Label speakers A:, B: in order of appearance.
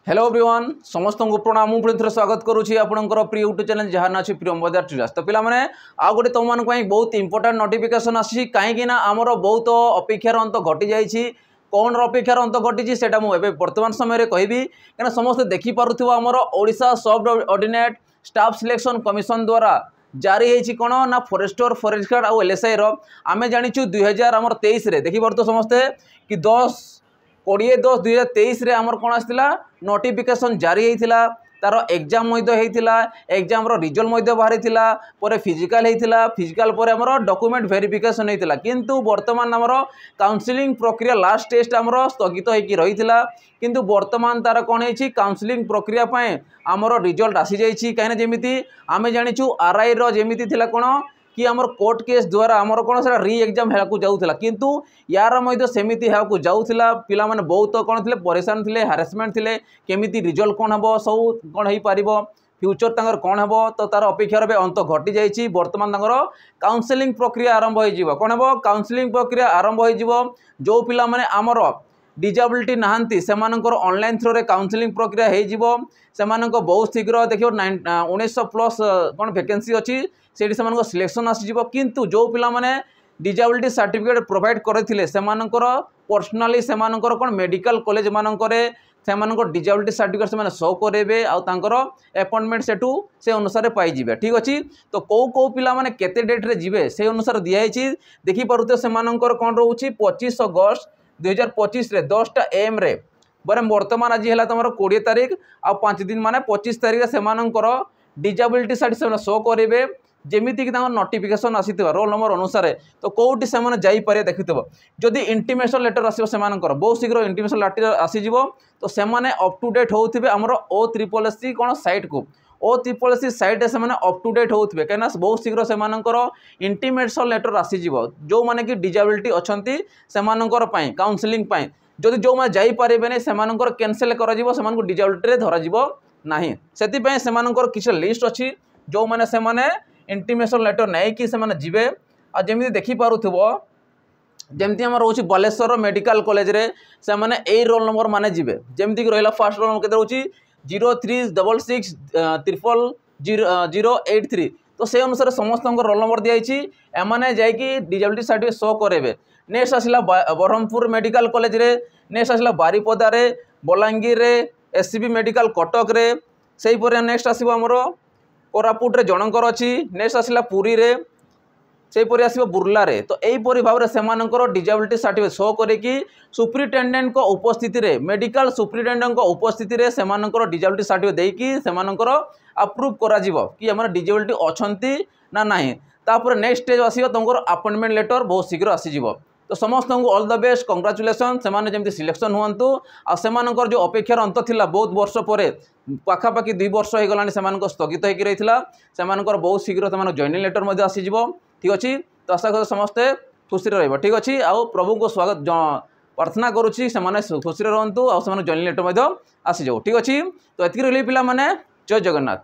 A: Hello everyone समस्त को प्रणाम पुणी थे स्वागत करुँची आपंकर प्रिय यूट्यूब चैनल जहाँ ना प्रियम बजार ट्रेडर्स। तो पे आउ गोटे तुम मानक बहुत इंपोर्टाट नोटिफिकेशन आसी कहीं आमर बहुत अपेक्षार अंत घटी जाइए कौन अपेक्षार अंत घटी से मुझे वर्तमान समय कहबी क्या समस्त देखिपुव आमर ओडिशा सब ऑर्डिनेट स्टाफ सिलेक्शन कमिशन द्वारा जारी होती कौन ना फॉरेस्टर फॉरेस्ट गार्ड आउ एलएसआई आम जाचु 2023 देखिपुर समस्ते कि 10/10/2023 आमर कौन आसाला नोटिफिकेशन जारी होता तार एग्जाम एग्जाम रिजल्ट बाहरी फिजिकल होता फिजिकल पर आमर डॉक्यूमेंट वेरिफिकेशन होता किंतु वर्तमान आमर काउंसलिंग प्रक्रिया लास्ट टेस्ट आमर स्थगित होकर रही किंतु वर्तमान तार कौन है काउंसलिंग प्रक्रिया आमर रिजल्ट आसी जाइए कहीं जमी आम जाचु आरआई रमी कौन कि आमर कोर्ट केस द्वारा आमर कौन सा री एग्जाम होगा जाऊला किंतु यार सेमती होगा जाऊला पिला माने बहुत कौन थे परेशान थे हारेसमेंट थे केमिति रिजल्ट कौन हम सब कौन हो पार फ्यूचर तंगर कौन हम तो तार अपेक्षार अंत घटी जाइए वर्तमान काउंसलिंग प्रक्रिया आरंभ हो कौन हम काउंसलिंग प्रक्रिया आरंभ हो जो पिला माने आमर डिजेबिलिटी नहांती सेमानंकर ऑनलाइन थ्रो रे काउंसलिंग प्रक्रिया हो बहुत शीघ्र देखिए 1900+ कौन वैकेंसी अच्छी से सिलेक्शन आसीजिवो किंतु जो पिला माने डिजेबिलिटी सर्टिफिकेट प्रोवाइड करथिले सेमानंकर पर्सनाली सेमानंकर कौन मेडिकल कॉलेज मानकरे सेमानंकर डिजेबिलिटी सर्टिफिकेट से शो करेबे आ तांकर अपॉइंटमेंट सेटू से अनुसार पाइबे ठीक अच्छी। तो कौ पिला माने केते डेट रे जिवे से अनुसार दिखाई देखि पारुते सेमानंकर कौन रोची 25 अगस्त 2025 रे 10टा AM रे बरे वर्तमान आज है तुम 20 तारीख आ 5 दिन माने 25 तारीख सेमानंकर डिजेबिलिटी सर्टिफिकेट शो करेंगे जमीती कि नोटिफिकेशन आसी रोल नंबर अनुसार तो कौटी से जापे देखुव जदि इंटीमेशन लेटर आसो से बहुत शीघ्र इंटीमेशन लेटर आसीज तो से अप टू डेट होते आमर OSSC कौन सैट को OSSC सैट से अप टू डेट होते कहीं बहुत शीघ्र से इंटीमेशन लेटर आसीज जो मैंने कि डिजेबिलिटी अच्छा से काउंसलिंग जदि जो मैंने जापारे से कैनसल कर डिजेबिलिटी धर ना से किसी लिस्ट अच्छी जो मैंने से इंटीमेशन लेटर नहीं कि जीवे आ जमी देखिपुव जमती आम रोच बालेश्वर मेडिकल कॉलेज रे से माने ए रोल नंबर माने जीवे जमती कि रहा फास्ट रोल नंबर के रोची 0366 तो से अनुसार समस्त रोल नंबर दिखाई एमाने जाकि डिजेबिलिटी सर्टिफिकेट शो करेंगे। नेक्स्ट आसला ब्रह्मपुर मेडिकल कॉलेज रे नेक्स्ट आसला बारिपदा रे बलांगीर रे SCB मेडिकल कटक रे से नेक्स्ट आसो आमर कोरापुट रे जनकर अच्छी नेक्स्ट आसला पुरी रे से आसो बुर्ला रे तो यहीपरि भाव से डिजेबिलिटी सर्टिफिकेट शो करेकि सुप्रिटेडेंट को उपस्थिति रे मेडिकल सुप्रिटेडेंट को उपस्थिति रे से डिजेबिलिटी सर्टिफिकेट देकी से अप्रूव करा जीवो कि आम डिजेबिलिटी अच्छी ना नहीं तापर नेक्स्ट स्टेज आसो तुमको अपॉइंटमेंट लेटर बहुत शीघ्र आसीजिवो। तो समस्त को ऑल द बेस्ट कंग्राचुलेसन से जमी सिलेक्शन हुंतु आ सेमानकर जो अपेक्षार अंत थिला बहुत वर्ष पर पाखापाखि 2 वर्ष हो गलानी से स्थगित होकर रही से बहुत शीघ्र से जॉइनिंग लेटर आसीज ठीक अच्छी। तो आशा कर समस्ते खुशी रही ठीक अच्छी आउ प्रभु को स्वागत प्रार्थना करुँची से खुशी रुहतु आ जॉइनिंग लेटर आसीज ठीक अच्छी। तो ये रही पिला जय जगन्नाथ।